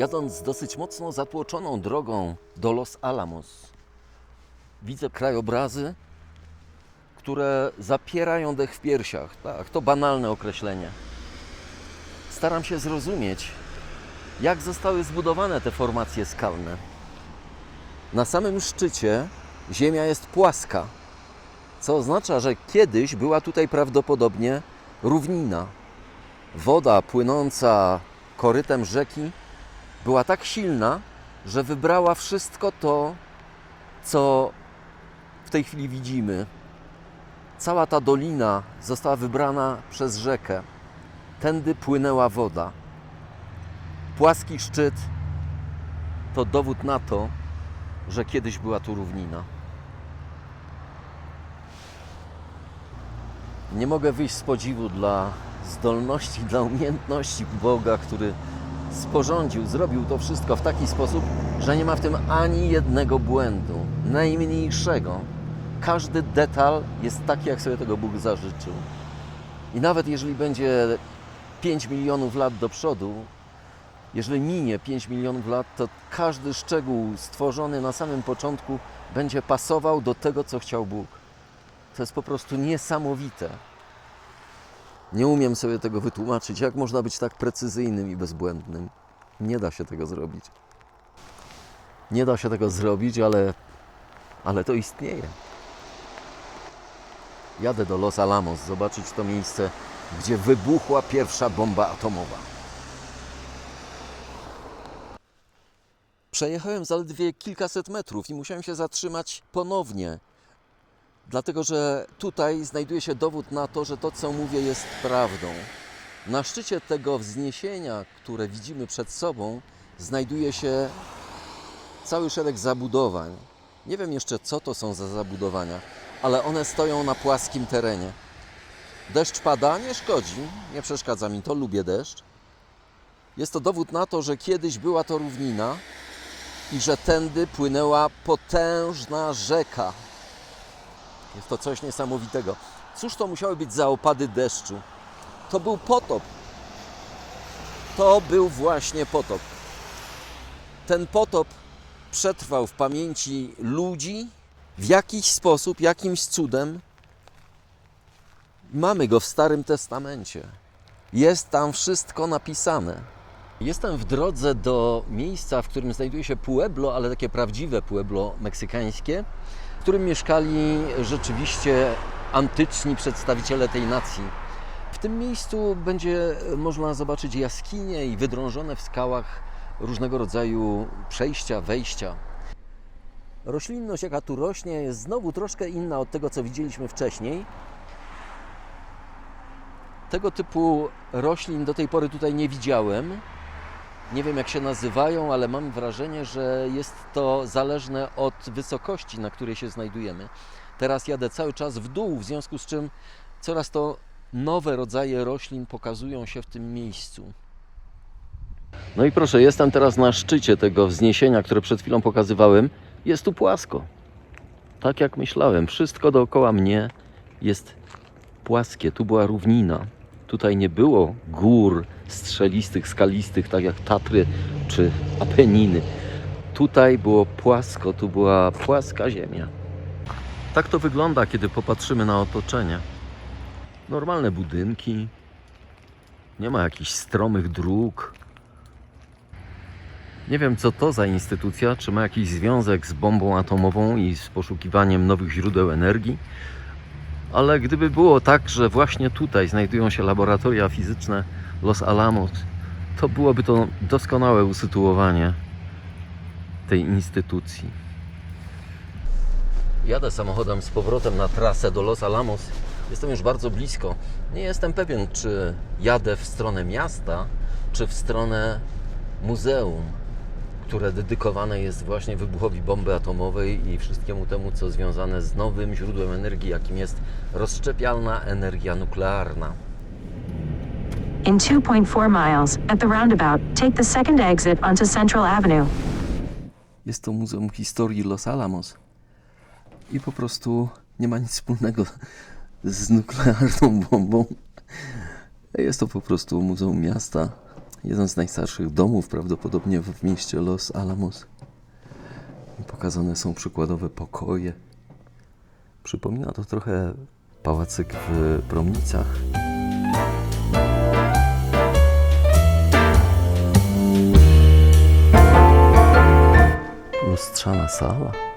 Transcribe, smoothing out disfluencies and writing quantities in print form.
Jadąc dosyć mocno zatłoczoną drogą do Los Alamos, widzę krajobrazy, które zapierają dech w piersiach. Tak, to banalne określenie. Staram się zrozumieć, jak zostały zbudowane te formacje skalne. Na samym szczycie ziemia jest płaska, co oznacza, że kiedyś była tutaj prawdopodobnie równina. Woda płynąca korytem rzeki była tak silna, że wybrała wszystko to, co w tej chwili widzimy. Cała ta dolina została wybrana przez rzekę. Tędy płynęła woda. Płaski szczyt to dowód na to, że kiedyś była tu równina. Nie mogę wyjść z podziwu dla zdolności, dla umiejętności Boga, który sporządził, zrobił to wszystko w taki sposób, że nie ma w tym ani jednego błędu, najmniejszego. Każdy detal jest taki, jak sobie tego Bóg zażyczył. I nawet jeżeli będzie 5 milionów lat do przodu, jeżeli minie 5 milionów lat, to każdy szczegół stworzony na samym początku będzie pasował do tego, co chciał Bóg. To jest po prostu niesamowite. Nie umiem sobie tego wytłumaczyć, jak można być tak precyzyjnym i bezbłędnym. Nie da się tego zrobić. Nie da się tego zrobić, ale to istnieje. Jadę do Los Alamos zobaczyć to miejsce, gdzie wybuchła pierwsza bomba atomowa. Przejechałem zaledwie kilkaset metrów i musiałem się zatrzymać ponownie, dlatego że tutaj znajduje się dowód na to, że to, co mówię, jest prawdą. Na szczycie tego wzniesienia, które widzimy przed sobą, znajduje się cały szereg zabudowań. Nie wiem jeszcze, co to są za zabudowania, ale one stoją na płaskim terenie. Deszcz pada, nie szkodzi, nie przeszkadza mi to, lubię deszcz. Jest to dowód na to, że kiedyś była to równina i że tędy płynęła potężna rzeka. Jest to coś niesamowitego. Cóż to musiały być za opady deszczu? To był potop. To był właśnie potop. Ten potop przetrwał w pamięci ludzi w jakiś sposób, jakimś cudem. Mamy go w Starym Testamencie. Jest tam wszystko napisane. Jestem w drodze do miejsca, w którym znajduje się pueblo, ale takie prawdziwe pueblo meksykańskie, w którym mieszkali rzeczywiście antyczni przedstawiciele tej nacji. W tym miejscu będzie można zobaczyć jaskinie i wydrążone w skałach różnego rodzaju przejścia, wejścia. Roślinność, jaka tu rośnie, jest znowu troszkę inna od tego, co widzieliśmy wcześniej. Tego typu roślin do tej pory tutaj nie widziałem. Nie wiem, jak się nazywają, ale mam wrażenie, że jest to zależne od wysokości, na której się znajdujemy. Teraz jadę cały czas w dół, w związku z czym coraz to nowe rodzaje roślin pokazują się w tym miejscu. No i proszę, jestem teraz na szczycie tego wzniesienia, które przed chwilą pokazywałem. Jest tu płasko. Tak jak myślałem, wszystko dookoła mnie jest płaskie. Tu była równina. Tutaj nie było gór strzelistych, skalistych, tak jak Tatry czy Apeniny. Tutaj było płasko, tu była płaska ziemia. Tak to wygląda, kiedy popatrzymy na otoczenie. Normalne budynki, nie ma jakichś stromych dróg. Nie wiem, co to za instytucja, czy ma jakiś związek z bombą atomową i z poszukiwaniem nowych źródeł energii. Ale gdyby było tak, że właśnie tutaj znajdują się laboratoria fizyczne Los Alamos, to byłoby to doskonałe usytuowanie tej instytucji. Jadę samochodem z powrotem na trasę do Los Alamos. Jestem już bardzo blisko. Nie jestem pewien, czy jadę w stronę miasta, czy w stronę muzeum, które dedykowane jest właśnie wybuchowi bomby atomowej i wszystkiemu temu, co związane z nowym źródłem energii, jakim jest rozszczepialna energia nuklearna. In 2.4 miles, at the roundabout, take the second exit onto Central Avenue. Jest to Muzeum Historii Los Alamos i po prostu nie ma nic wspólnego z nuklearną bombą. Jest to po prostu Muzeum Miasta. jeden z najstarszych domów prawdopodobnie w mieście Los Alamos. I pokazane są przykładowe pokoje. Przypomina to trochę pałacyk w Promnicach. Lustrzana sala.